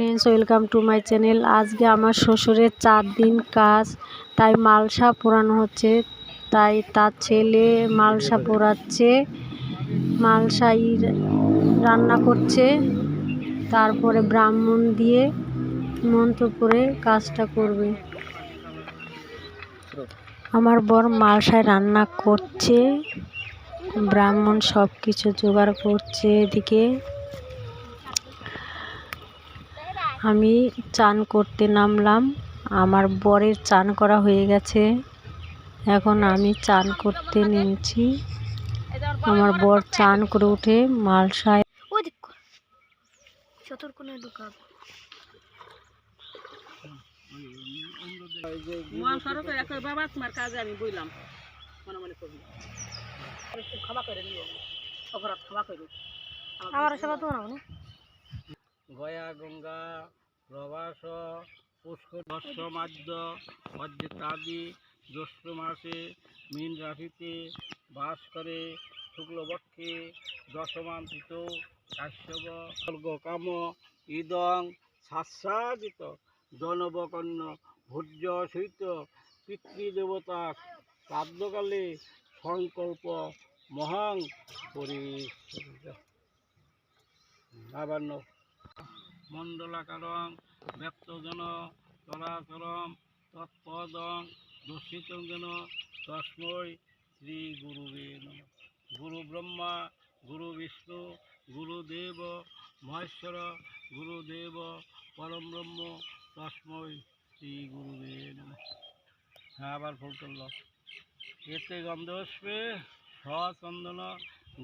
Friends, welcome to my channel. আজকে আমার শ্বশুরের 4 দিন কাজ, তাই মালসা পোড়ানো হচ্ছে। তাই তার ছেলে মালসা পোড়াচ্ছে, মালসাই রান্না করছে, তারপরে ব্রাহ্মণ দিয়ে মন্ত্র পড়ে কাজটা করবে। আমার বর মালসায় রান্না করছে, ব্রাহ্মণ সব কিছু জোগাড় করছে। এদিকে আমি চান করতে নামলাম। আমার বরের চান করা হয়ে গেছে, এখন আমি চান করতে নেমেছি। আমার বর চান করে উঠে মালসায় গয়া গঙ্গা প্রবাস পুষ্কর মাদ্য অদ্যতাদি জ্যৈষ্ঠ মাসে মীন রাশিতে বাস করে, শুক্লপক্ষে দশমান্তিত কাশ্যপ স্বর্গকাম ইদং শাস্বাদিত জনবকন্য ভূর্য সহিত পিতৃদেবতা শ্রাদ্ধকালে সংকল্প মহাং পরিষ্কার আবার মণ্ডলাকারং ব্যক্তজন চরাচরম তৎপদং দর্শিতং যেন তস্মৈ শ্রী গুরুবে নমঃ। গুরু ব্রহ্মা গুরু বিষ্ণু গুরুদেব মহেশ্বর গুরুদেব পরম ব্রহ্ম তস্মৈ শ্রী গুরুবে নমঃ। হ্যাঁ, আবার ফুল তুলল। এতে গন্ধপুষ্পে সচন্দন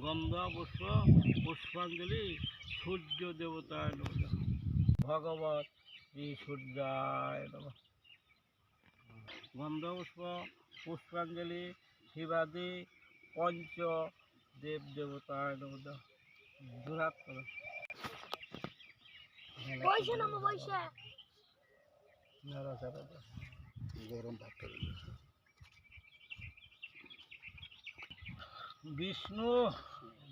গন্ধ পুষ্প পুষ্পাঞ্জলি সূর্য দেবতায় নমঃ। ভগবত শ্রী সূর্যায় নমঃ। গন্ধপুষ্প পুষ্পাঞ্জলি শিবাদি পঞ্চ দেব দেবতায় নমঃ। দুরাত করো গরম ভাত বিষ্ণু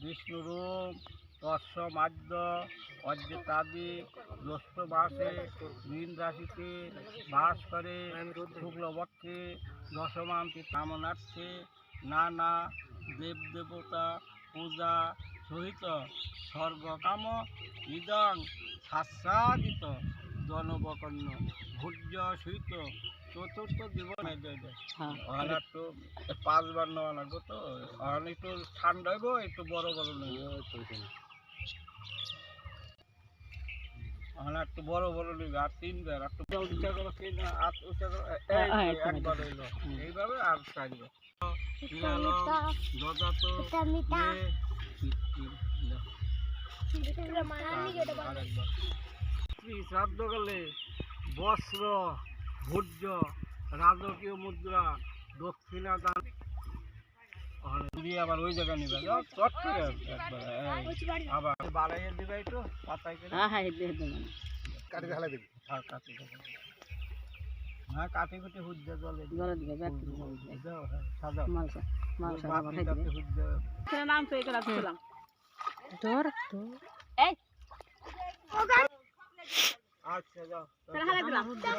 বিষ্ণুরূপ তৎসমাদ্য অদ্যতাদি জ্যৈষ্ঠ মাসে মীন রাশিতে বাস করে, শুক্লপক্ষে দশমান্তি কামনার্থে নানা দেবদেবতা পূজা সহিত স্বর্গকাম ইদং শাস্বাদিত জনবকন্য ভূর্য সহিত চতুর্থ জীবন একটু 5 বার নেওয়া লাগবে, তো একটু ঠান্ডা হইব, একটু বড় বড় নেব, একটু বড় বড় নেবে। আর 3 বার একটু উচ্চা করো, একবার হইল এইভাবে আর চাইবে শ্রাদ্ধকালে বস্ত্র ভূর্য রাজকীয় মুদ্রা দক্ষিণা দান। আবার ওই জায়গা নিবে চট করে একবার আবার বাড়াইয়ে দিবে একটু পাতাই করে। কাটি ঢালাই দিবি। হ্যাঁ, কাটি কুটি হুজ্জা জলে দিবে সাদা মালসা হুজ্জা নাম তো এটা রাখছিলাম তোর তো এই আচ্ছা যাও হালা দিলাম তো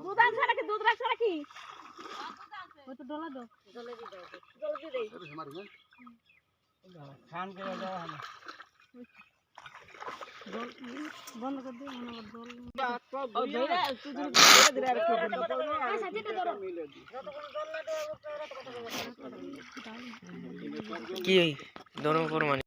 দুধ আছে নাকি? দুধ রাখছ নাকি? ওই তো ডলা দাও, ডলা দি দাও, ডলা দি দেই এটা মারবে খান করে দাও। হ্যাঁ, জল বন্ধ করে দে, মনে জল ও ধরে তুই ধরে ধরে আর আচ্ছা যেটা ধরো যতক্ষণ জল না দেব তত কথা কি দোনো করমানি